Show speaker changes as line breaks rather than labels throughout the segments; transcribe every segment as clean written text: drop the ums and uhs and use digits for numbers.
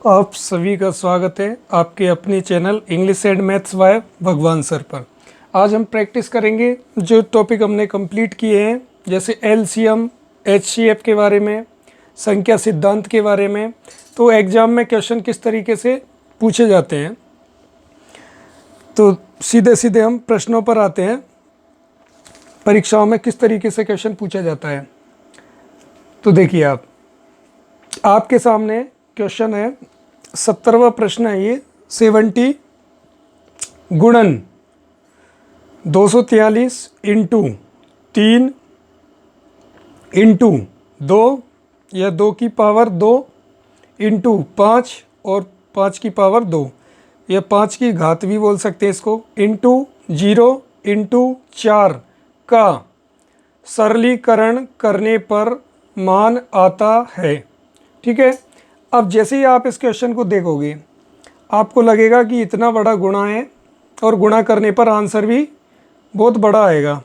आप सभी का स्वागत है आपके अपनी channel English and maths by भगवान सर पर। आज हम प्रैक्टिस करेंगे जो टॉपिक हमने कंप्लीट किए हैं, जैसे एलसीएम, एचसीएफ के बारे में, संख्या सिद्धांत के बारे में। तो एग्ज़ाम में क्वेश्चन किस तरीके से पूछे जाते हैं, तो सीधे सीधे हम प्रश्नों पर आते हैं। परीक्षाओं में किस तरीके से क्वेश्चन पूछा जाता है, तो देखिए आपके सामने क्वेश्चन है। 70वां प्रश्न है ये। 70 गुणन 243 इंटू 3 इंटू 2 या 2 की पावर 2 इंटू 5 और 5 की पावर 2 या 5 की घात भी बोल सकते हैं इसको, इंटू 0 इंटू 4 का सरलीकरण करने पर मान आता है। ठीक है। अब जैसे ही आप इस क्वेश्चन को देखोगे आपको लगेगा कि इतना बड़ा गुणा है और गुणा करने पर आंसर भी बहुत बड़ा आएगा।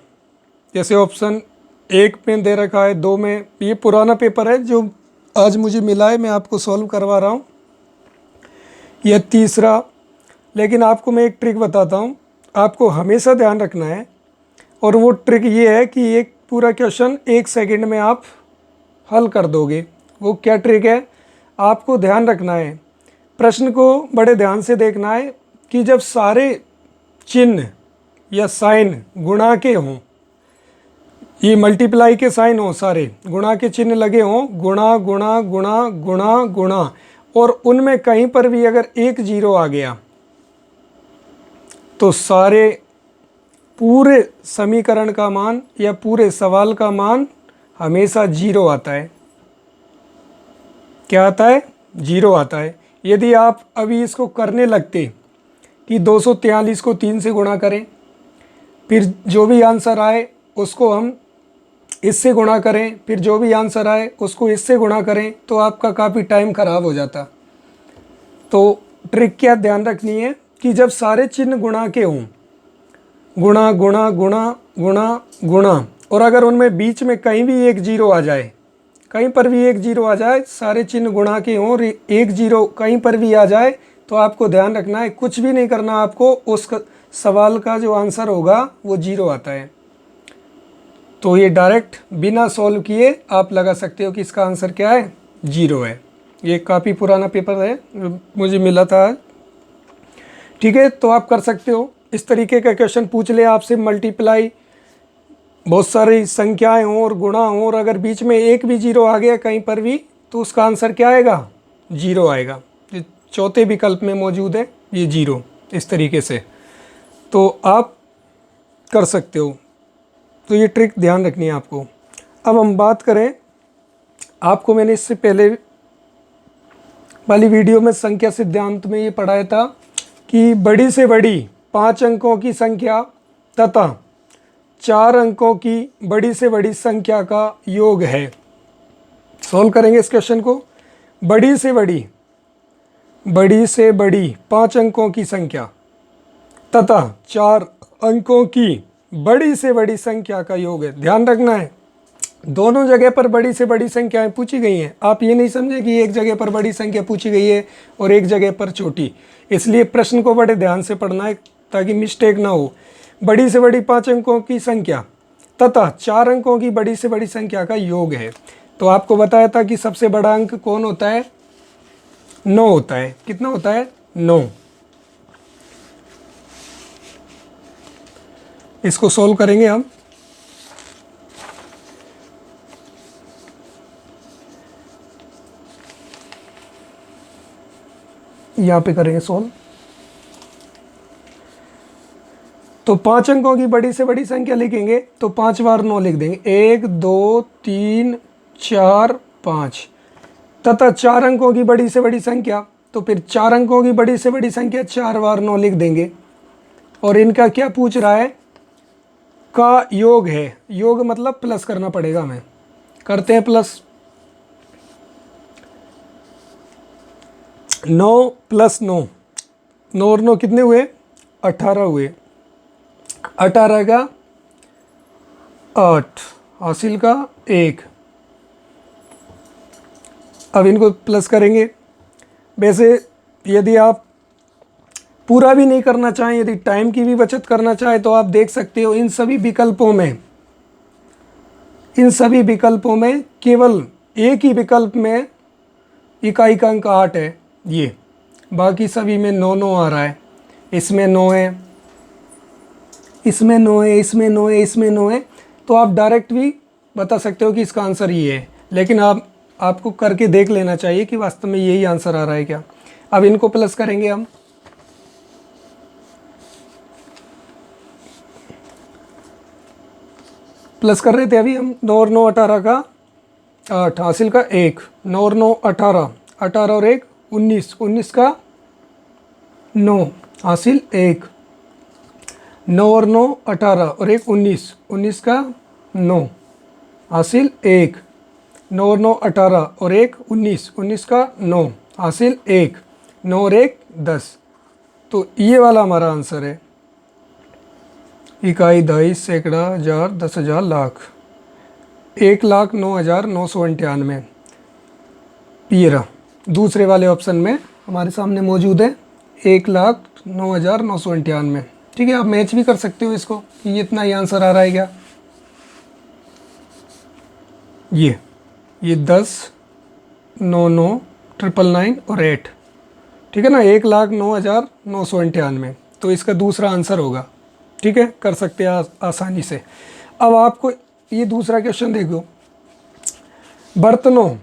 जैसे ऑप्शन 1 में दे रखा है, 2 में, ये पुराना पेपर है जो आज मुझे मिला है, मैं आपको सॉल्व करवा रहा हूँ। यह तीसरा। लेकिन आपको मैं एक ट्रिक बताता हूँ, आपको हमेशा ध्यान रखना है, और वो ट्रिक ये है कि एक पूरा क्वेश्चन 1 सेकंड में आप हल कर दोगे। वो क्या ट्रिक है, आपको ध्यान रखना है, प्रश्न को बड़े ध्यान से देखना है कि जब सारे चिन्ह या साइन गुणा के हों, ये मल्टीप्लाई के साइन हों, सारे गुणा के चिन्ह लगे हों, गुणा गुणा गुणा गुणा गुणा, और उनमें कहीं पर भी अगर 1 0 आ गया तो सारे पूरे समीकरण का मान या पूरे सवाल का मान हमेशा 0 आता है। क्या आता है? 0 आता है। यदि आप अभी इसको करने लगते कि 243 को 3 से गुणा करें, फिर जो भी आंसर आए उसको हम इससे गुणा करें, फिर जो भी आंसर आए उसको इससे गुणा करें, तो आपका काफ़ी टाइम खराब हो जाता। तो ट्रिक क्या ध्यान रखनी है कि जब सारे चिन्ह गुणा के हों, गुणा गुणा गुणा गुणा गुणा, और अगर उनमें बीच में कहीं भी 1 0 आ जाए, कहीं पर भी 1 0 आ जाए, सारे चिन्ह गुणा के हों और 1 0 कहीं पर भी आ जाए, तो आपको ध्यान रखना है, कुछ भी नहीं करना आपको, उस सवाल का जो आंसर होगा वो 0 आता है। तो ये डायरेक्ट बिना सॉल्व किए आप लगा सकते हो कि इसका आंसर क्या है, 0 है। ये काफ़ी पुराना पेपर है, मुझे मिला था आज। ठीक है, तो आप कर सकते हो, इस तरीके का क्वेश्चन पूछ ले आपसे, मल्टीप्लाई बहुत सारी संख्याएं हों और गुणा हों, और अगर बीच में 1 भी 0 आ गया कहीं पर भी, तो उसका आंसर क्या आएगा, 0 आएगा। ये चौथे विकल्प में मौजूद है ये 0, इस तरीके से तो आप कर सकते हो। तो ये ट्रिक ध्यान रखनी है आपको। अब हम बात करें, आपको मैंने इससे पहले वाली वीडियो में संख्या सिद्धांत में ये पढ़ाया था कि बड़ी से बड़ी 5 अंकों की संख्या तथा 4 अंकों की बड़ी से बड़ी संख्या का योग है। सॉल्व करेंगे इस क्वेश्चन को। बड़ी से बड़ी 5 अंकों की संख्या तथा 4 अंकों की बड़ी से बड़ी संख्या का योग है। ध्यान रखना है, दोनों जगह पर बड़ी से बड़ी संख्याएं पूछी गई हैं। आप ये नहीं समझे कि एक जगह पर बड़ी संख्या पूछी गई है और एक जगह पर छोटी। इसलिए प्रश्न को बड़े ध्यान से पढ़ना है ताकि मिस्टेक ना हो। बड़ी से बड़ी 5 अंकों की संख्या तथा 4 अंकों की बड़ी से बड़ी संख्या का योग है। तो आपको बताया था कि सबसे बड़ा अंक कौन होता है, 9 होता है। कितना होता है, 9। इसको सोल्व करेंगे हम। यहाँ पे करेंगे सोल्व। तो 5 अंकों की बड़ी से बड़ी संख्या लिखेंगे तो 5 बार 9 लिख देंगे, 1 2 3 4 5, तथा 4 अंकों की बड़ी से बड़ी संख्या, तो फिर 4 अंकों की बड़ी से बड़ी संख्या 4 बार 9 लिख देंगे। और इनका क्या पूछ रहा है, का योग है। योग मतलब प्लस करना पड़ेगा हमें, करते हैं प्लस। 9 + 9, 9 और 9 कितने हुए, 18 हुए। 18 का 8, हासिल का 1। अब इनको प्लस करेंगे, वैसे यदि आप पूरा भी नहीं करना चाहें, यदि टाइम की भी बचत करना चाहें, तो आप देख सकते हो इन सभी विकल्पों में केवल एक ही विकल्प में इकाई का अंक 8 है, ये बाकी सभी में 9 9 आ रहा है। इसमें 9 है, इसमें 9 है, इसमें 9 है, इसमें 9 है। तो आप डायरेक्ट भी बता सकते हो कि इसका आंसर ये है, लेकिन आपको करके देख लेना चाहिए कि वास्तव में यही आंसर आ रहा है क्या। अब इनको प्लस करेंगे हम, प्लस कर रहे थे अभी हम। 9 और 9 18 का 8, हासिल का 1, 9 और 9 18, 18 और 1 19, 19 का 9, हासिल 1, 9 और 9 18 और 1 19, 19 का 9, हासिल 1, 9 और 9 18 और 1 19, 19 का 9, हासिल 1, 9 और 1 10। तो ये वाला हमारा आंसर है। इकाई, दहाई, सैकड़ा, हजार, 10,000, लाख। 1,09,998 ये रहा, दूसरे वाले ऑप्शन में हमारे सामने मौजूद है 1,09,998। ठीक है, आप मैच भी कर सकते हो इसको कि ये इतना ही आंसर आ रहा है क्या। ये 10, 9 9 999 और 8, ठीक है ना, 1,09,998, तो इसका दूसरा आंसर होगा। ठीक है, कर सकते हैं आसानी से। अब आपको ये दूसरा क्वेश्चन देखो, बर्तनों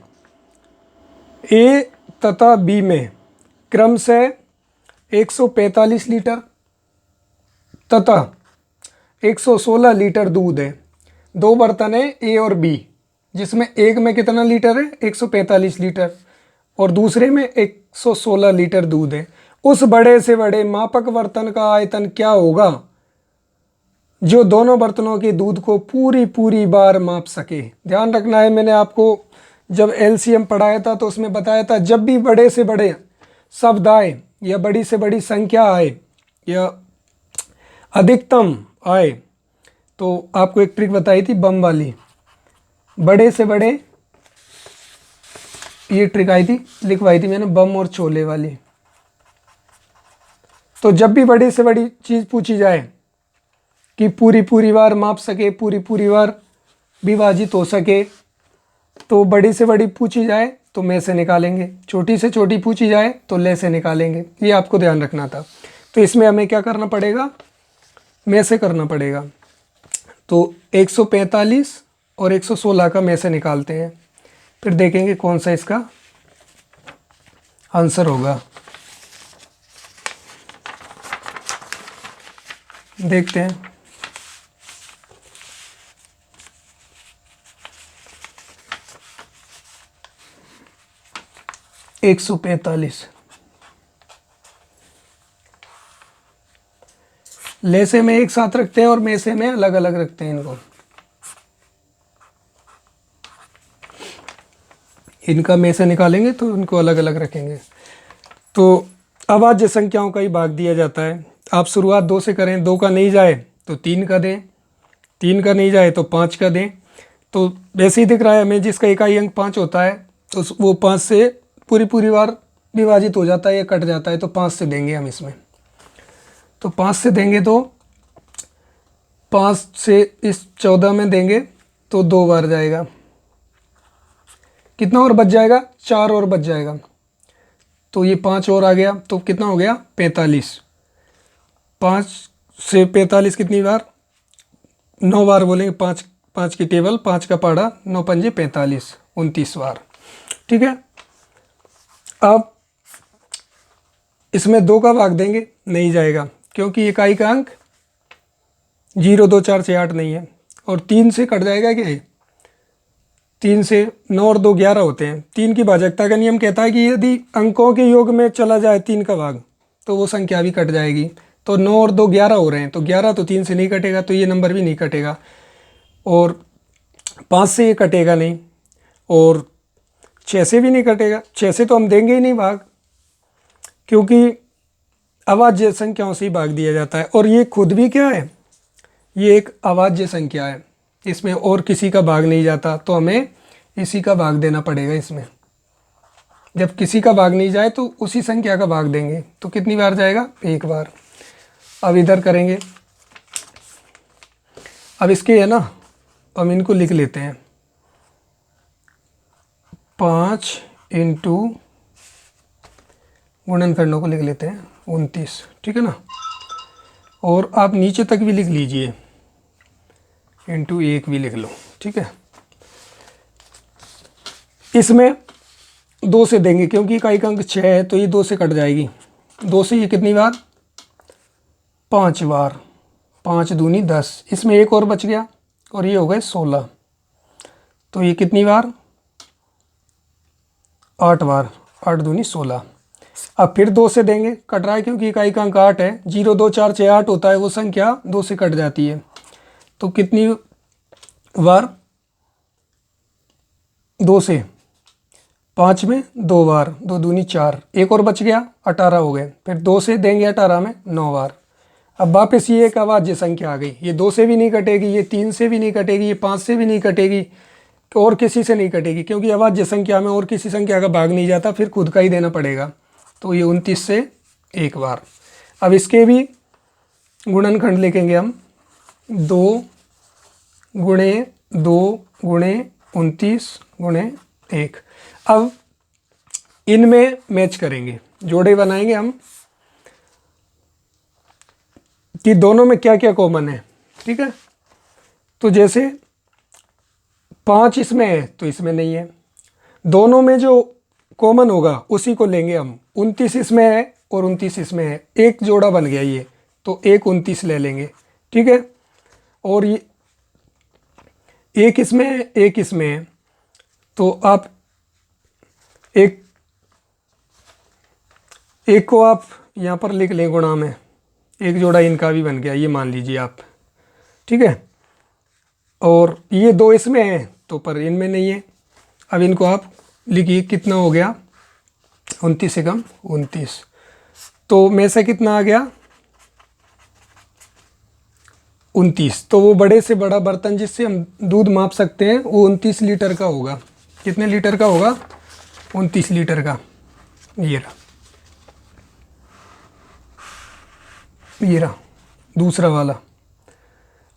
ए तथा बी में क्रमशः 145 लीटर तथा 116 लीटर दूध है। दो बर्तन है ए और बी, जिसमें एक में कितना लीटर है 145 लीटर और दूसरे में 116 लीटर दूध है। उस बड़े से बड़े मापक बर्तन का आयतन क्या होगा जो दोनों बर्तनों के दूध को पूरी बार माप सके। ध्यान रखना है, मैंने आपको जब एलसीएम पढ़ाया था तो उसमें बताया था जब भी बड़े से बड़े शब्द आए या बड़ी से बड़ी संख्या आए या अधिकतम आए तो आपको एक ट्रिक बताई थी बम वाली। बड़े से बड़े, ये ट्रिक आई थी, लिखवाई थी मैंने, बम और छोले वाली। तो जब भी बड़ी से बड़ी चीज़ पूछी जाए कि पूरी बार माप सके, पूरी बार विभाजित हो सके, तो बड़ी से बड़ी पूछी जाए तो में से निकालेंगे, छोटी से छोटी पूछी जाए तो ले से निकालेंगे। ये आपको ध्यान रखना था। तो इसमें हमें क्या करना पड़ेगा, में से करना पड़ेगा। तो 145 और 116 का में से निकालते हैं, फिर देखेंगे कौन सा इसका आंसर होगा। देखते हैं। एक 145 ले से में एक साथ रखते हैं और में से में अलग अलग रखते हैं इनको। इनका में से निकालेंगे तो इनको अलग अलग रखेंगे। तो अभाज्य संख्याओं का ही भाग दिया जाता है। आप शुरुआत 2 से करें, 2 का नहीं जाए तो 3 का दें, 3 का नहीं जाए तो 5 का दें। तो वैसे ही दिख रहा है हमें, जिसका इकाई अंक 5 होता है तो वो 5 से पूरी बार विभाजित हो जाता है या कट जाता है, तो 5 से देंगे हम इसमें। तो 5 से देंगे तो 5 से इस 14 में देंगे तो 2 बार जाएगा। कितना और बच जाएगा, 4 और बच जाएगा। तो ये 5 और आ गया तो कितना हो गया 45। 5 से 45 कितनी बार, 9 बार बोलेंगे। 5 की टेबल, 5 का पहाड़ा, 9 पंजे 45, 29 बार। ठीक है, अब इसमें 2 का भाग देंगे, नहीं जाएगा क्योंकि इकाई का अंक 0 2 4 6 8 नहीं है। और 3 से कट जाएगा क्या है, 3 से 9 और 2 11 होते हैं। 3 की भाजकता का नियम कहता है कि यदि अंकों के योग में चला जाए 3 का भाग तो वो संख्या भी कट जाएगी। तो 9 और 2 11 हो रहे हैं, तो 11 तो 3 से नहीं कटेगा, तो ये नंबर भी नहीं कटेगा। और 5 से ये कटेगा नहीं, और 6 से भी नहीं कटेगा। 6 से तो हम देंगे ही नहीं भाग, क्योंकि अभाज्य संख्याओं से ही भाग दिया जाता है। और ये खुद भी क्या है, ये एक अभाज्य संख्या है, इसमें और किसी का भाग नहीं जाता, तो हमें इसी का भाग देना पड़ेगा इसमें। जब किसी का भाग नहीं जाए तो उसी संख्या का भाग देंगे। तो कितनी बार जाएगा? एक बार। अब इधर करेंगे। अब इसके है ना, हम इनको लिख लेते हैं 5 इंटू गुणनखंडों को लिख लेते हैं 29, ठीक है ना। और आप नीचे तक भी लिख लीजिए, इंटू 1 भी लिख लो, ठीक है। इसमें 2 से देंगे क्योंकि इकाई का अंक 6 है, तो ये 2 से कट जाएगी। 2 से ये कितनी बार? 5 बार। 5 दूनी 10, इसमें एक और बच गया और ये हो गए 16, तो ये कितनी बार? 8 बार। 8 दूनी 16। अब फिर 2 से देंगे, कट रहा है क्योंकि इकाई का अंक 8 है। 0 2 4 6 8 होता है, वो संख्या 2 से कट जाती है। तो कितनी बार? 2 से 5 में 2 बार। 2 दूनी 4, एक और बच गया, 18 हो गए। फिर 2 से देंगे 18 में 9 बार। अब वापस ये एक अभाज्य संख्या आ गई। ये 2 से भी नहीं कटेगी, ये 3 से भी नहीं कटेगी, ये 5 से भी नहीं कटेगी, और किसी से नहीं कटेगी, क्योंकि अभाज्य संख्या में और किसी संख्या का भाग नहीं जाता, फिर खुद का ही देना पड़ेगा। तो ये 29 से एक बार। अब इसके भी गुणनखंड लिखेंगे हम, 2 गुणे 2 गुणे 29 गुणे 1। अब इनमें मैच करेंगे, जोड़े बनाएंगे हम कि दोनों में क्या क्या कॉमन है, ठीक है। तो जैसे 5 इसमें है तो इसमें नहीं है, दोनों में जो कॉमन होगा उसी को लेंगे हम। 29 इसमें है और 29 इसमें है, एक जोड़ा बन गया ये, तो एक 29 ले लेंगे, ठीक है। और ये एक इसमें है, एक इसमें है, तो आप एक को आप यहाँ पर लिख लें गुणा में, एक जोड़ा इनका भी बन गया, ये मान लीजिए आप, ठीक है। और ये 2 इसमें है तो पर इनमें नहीं है। अब इनको आप लिखिए, कितना हो गया? 29 से कम 29, तो में से कितना आ गया? 29। तो वो बड़े से बड़ा बर्तन जिससे हम दूध माप सकते हैं वो 29 लीटर का होगा। कितने लीटर का होगा? 29 लीटर का। ये रहा दूसरा वाला।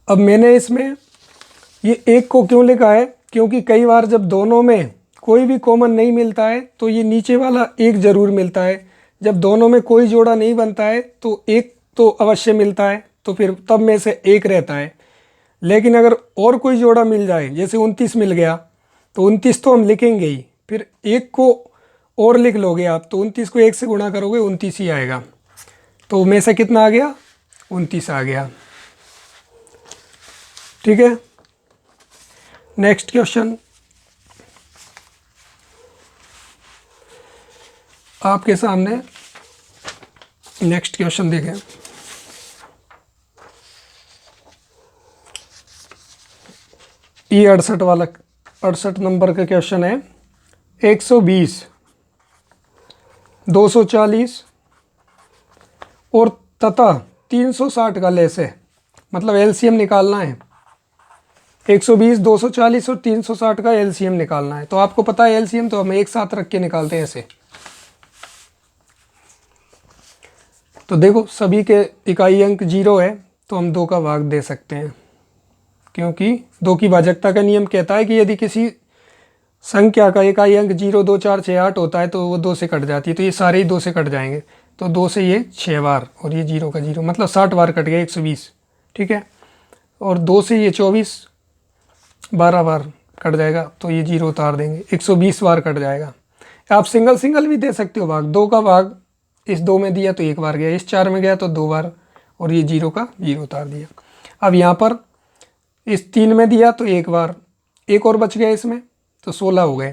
अब मैंने इसमें ये एक को क्यों लिखा है? क्योंकि कई बार जब दोनों में कोई भी कॉमन नहीं मिलता है तो ये नीचे वाला एक ज़रूर मिलता है। जब दोनों में कोई जोड़ा नहीं बनता है तो एक तो अवश्य मिलता है, तो फिर तब में से एक रहता है। लेकिन अगर और कोई जोड़ा मिल जाए, जैसे 29 मिल गया, तो 29 तो हम लिखेंगे ही, फिर एक को और लिख लोगे आप, तो 29 को 1 से गुणा करोगे 29 ही आएगा। तो में से कितना आ गया? 29 आ गया, ठीक है। नेक्स्ट क्वेश्चन आपके सामने, नेक्स्ट क्वेश्चन देखें। ये 68 नंबर का क्वेश्चन है। 120, 240 और तथा 360 का लेस है, मतलब एलसीएम निकालना है। 120, 240 और 360 का एलसीएम निकालना है। तो आपको पता है एलसीएम तो हम एक साथ रख के निकालते हैं ऐसे। तो देखो सभी के इकाई अंक 0 है, तो हम 2 का भाग दे सकते हैं, क्योंकि 2 की भाजकता का नियम कहता है कि यदि किसी संख्या का इकाई अंक 0 2 4 6 8 होता है तो वो 2 से कट जाती है। तो ये सारे ही 2 से कट जाएंगे। तो 2 से ये 6 बार और ये 0 का 0, मतलब 60 बार कट गया 120, ठीक है। और 2 से ये 24 12 बार कट जाएगा, तो ये 0 उतार देंगे, 120 बार कट जाएगा। आप सिंगल सिंगल भी दे सकते हो भाग। 2 का भाग इस 2 में दिया तो 1 बार गया, इस 4 में गया तो 2 बार, और ये 0 का 0 उतार दिया। अब यहाँ पर इस 3 में दिया तो 1 बार, एक और बच गया इसमें, तो 16 हो गए,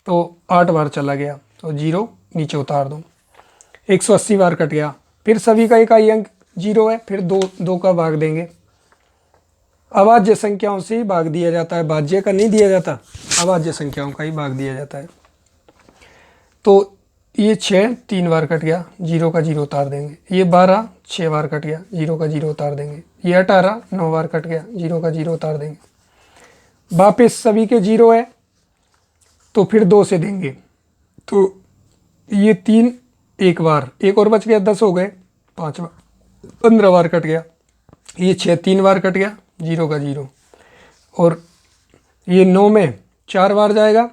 तो 8 बार चला गया, तो 0 नीचे उतार दो, 180 बार कट गया। फिर सभी का इकाई अंक 0 है, फिर 2 का भाग देंगे। अभाज्य संख्याओं से ही भाग दिया जाता है, भाज्य का नहीं दिया जाता, अभाज्य संख्याओं का ही भाग दिया जाता है। तो ये 6 3 बार कट गया, 0 का 0 उतार देंगे। ये 12 6 बार कट गया, 0 का 0 उतार देंगे। ये 18 9 बार कट गया, 0 का 0 उतार देंगे। वापिस सभी के 0 है, तो फिर 2 से देंगे, तो ये 3 एक बार, एक और बच गया, 10 हो गए, 5 बार, 15 बार कट गया। ये 6 3 बार कट गया, 0 का 0। और ये 9 में 4 बार जाएगा,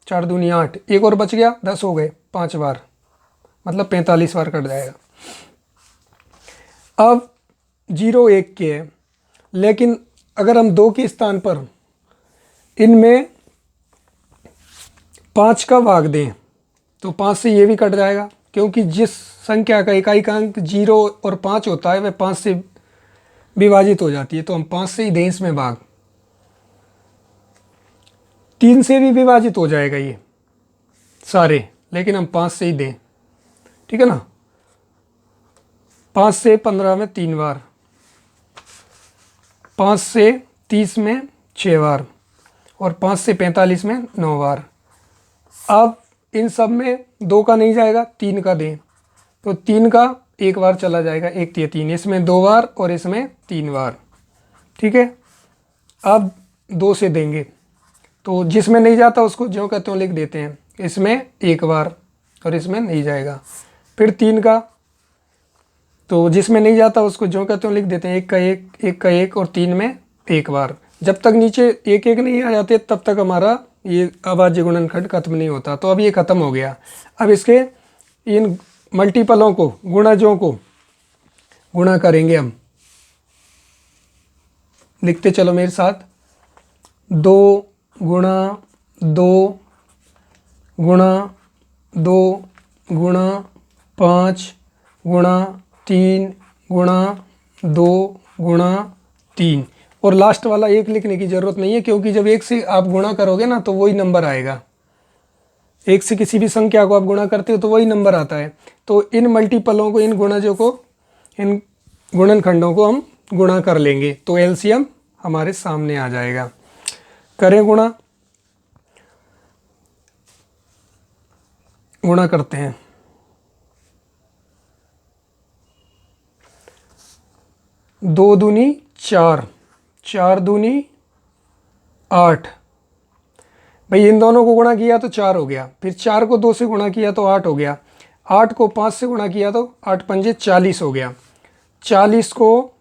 4 दूनी 8, एक और बच गया, 10 हो गए, 5 बार, मतलब 45 बार कट जाएगा। अब 0 1 के है, लेकिन अगर हम 2 के स्थान पर इनमें 5 का भाग दें तो 5 से ये भी कट जाएगा, क्योंकि जिस संख्या का इकाई का अंक 0 और 5 होता है वह 5 से विभाजित हो जाती है। तो हम 5 से ही दें इसमें भाग। 3 से भी विभाजित हो जाएगा ये सारे, लेकिन हम 5 से ही दें, ठीक है ना। 5 से 15 में 3 बार, 5 से 30 में 6 बार, और 5 से 45 में 9 बार। अब इन सब में 2 का नहीं जाएगा, 3 का दें, तो 3 का एक बार चला जाएगा, 1 3 3, इसमें 2 बार और इसमें 3 बार, ठीक है। अब 2 से देंगे तो जिसमें नहीं जाता उसको ज्यों का त्यों लिख देते हैं, इसमें एक बार और इसमें नहीं जाएगा। फिर 3 का, तो जिसमें नहीं जाता उसको ज्यों का त्यों लिख देते हैं, 1 का 1, 1 का 1, और 3 में एक बार। जब तक नीचे 1 1 नहीं आ जाते तब तक हमारा ये अभाज्य गुणनखंड खत्म नहीं होता। तो अब ये खत्म हो गया। अब इसके इन मल्टीपलों को, गुणजों को गुणा करेंगे हम। लिखते चलो मेरे साथ, 2 गुणा 2 गुणा 2 गुणा 5 गुणा 3 गुणा 2 गुणा 3। और लास्ट वाला 1 लिखने की ज़रूरत नहीं है, क्योंकि जब 1 से आप गुणा करोगे ना तो वही नंबर आएगा। 1 से किसी भी संख्या को आप गुणा करते हो तो वही नंबर आता है। तो इन मल्टीपलों को, इन गुणजों को, इन गुणनखंडों को हम गुणा कर लेंगे, तो एलसीएम हमारे सामने आ जाएगा। करें गुणा, गुणा करते हैं। 2 दूनी 4, 4 दूनी 8। भाई इन दोनों को गुणा किया तो 4 हो गया, फिर 4 को 2 से गुणा किया तो 8 हो गया, 8 को 5 से गुणा किया तो 8 पंजे 40 हो गया, 40 को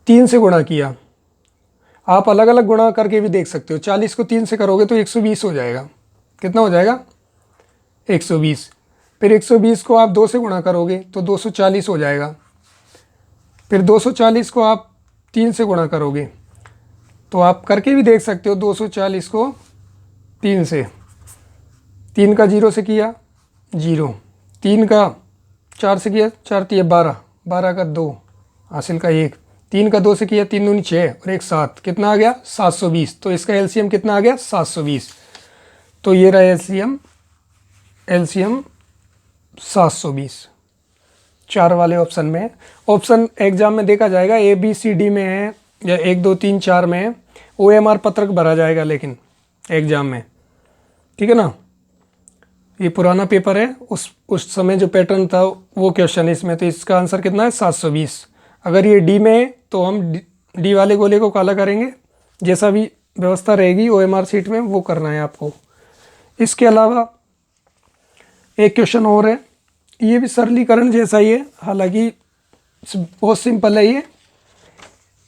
3 से गुणा किया। आप अलग अलग गुणा करके भी देख सकते हो। 40 को 3 से करोगे तो 120 हो जाएगा। कितना हो जाएगा? 120। फिर 120 को आप 2 से गुणा करोगे तो 240 हो जाएगा। फिर 240 को आप 3 से गुणा करोगे तो आप करके भी देख सकते हो। 240 को 3 से, 3 का 0 से किया 0, 3 का 4 से किया 4 3 12, 12 का 2 हासिल का 1, 3 का 2 से किया 3 दूनी 6 और 1 7, कितना आ गया? 720। तो इसका एलसीएम कितना आ गया? 720। तो ये रहा एलसीएम 720। 4 वाले ऑप्शन में। ऑप्शन एग्जाम में देखा जाएगा, ए बी सी डी में है या 1 2 3 4 में है, OMR पत्रक भरा जाएगा लेकिन एग्जाम में, ठीक है ना। ये पुराना पेपर है, उस समय जो पैटर्न था वो क्वेश्चन है इसमें। तो इसका आंसर कितना है? 720। अगर ये डी में है तो हम डी वाले गोले को काला करेंगे। जैसा भी व्यवस्था रहेगी OMR सीट में वो करना है आपको। इसके अलावा एक क्वेश्चन और है, ये भी सरलीकरण जैसा ही है, हालांकि बहुत सिंपल है ये।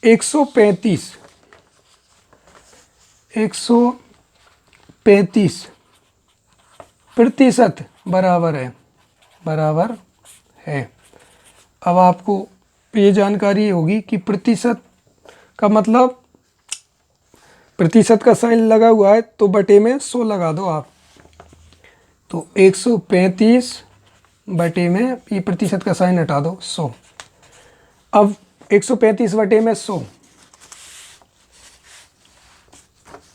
135 प्रतिशत बराबर है। अब आपको ये जानकारी होगी कि प्रतिशत का मतलब, प्रतिशत का साइन लगा हुआ है तो बटे में 100 लगा दो आप। तो 135 बटे में ये प्रतिशत का साइन हटा दो 100। अब 135 बटे में 100,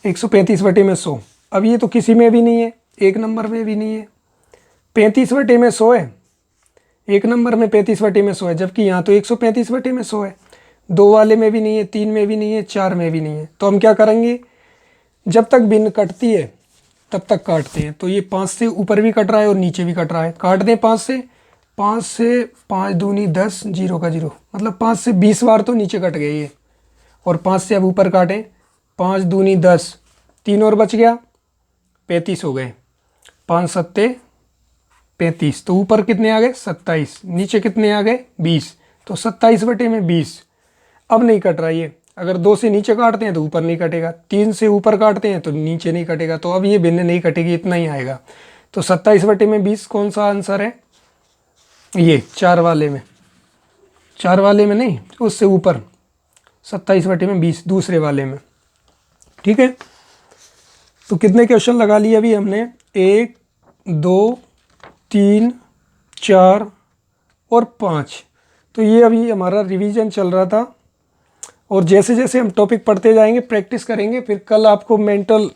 135 बटे में 100। अब ये तो किसी में भी नहीं है, एक नंबर में भी नहीं है। 35 बटे में 100 है, एक नंबर में 35 बटे में 100 है, जबकि यहाँ तो 135 बटे में 100 है। 2 वाले में भी नहीं है, 3 में भी नहीं है, 4 में भी नहीं है। तो हम क्या करेंगे, जब तक भिन्न कटती है तब तक काटते हैं। तो ये 5 से ऊपर भी कट रहा है और नीचे भी कट रहा है, काट दें 5 से। 5 दूनी 10, 0 का 0, मतलब 5 से 20 बार तो नीचे कट गए ये। और 5 से अब ऊपर काटें, 5 दूनी 10, 3 और बच गया, 35 हो गए। 5 सत्ते 35, तो ऊपर कितने आ गए 27, नीचे कितने आ गए 20, तो 27/20। अब नहीं कट रहा ये, अगर 2 से नीचे काटते हैं तो ऊपर नहीं कटेगा, 3 से ऊपर काटते हैं तो नीचे नहीं कटेगा, तो अब ये भिन्न नहीं कटेगी, इतना ही आएगा। तो 27/20 कौन सा आंसर है? ये 4 वाले में, 4 वाले में नहीं, उससे ऊपर 27/20 दूसरे वाले में। ठीक है, तो कितने क्वेश्चन लगा लिए अभी हमने? 1 2 3 4 और 5। तो ये अभी हमारा रिवीजन चल रहा था, और जैसे जैसे हम टॉपिक पढ़ते जाएंगे, प्रैक्टिस करेंगे, फिर कल आपको मेंटल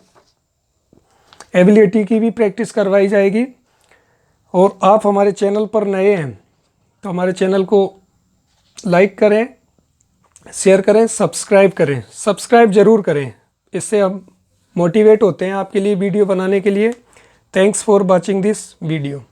एबिलिटी की भी प्रैक्टिस करवाई जाएगी। और आप हमारे चैनल पर नए हैं तो हमारे चैनल को लाइक करें, शेयर करें, सब्सक्राइब करें, सब्सक्राइब ज़रूर करें, इससे हम मोटिवेट होते हैं आपके लिए वीडियो बनाने के लिए। Thanks for watching this video.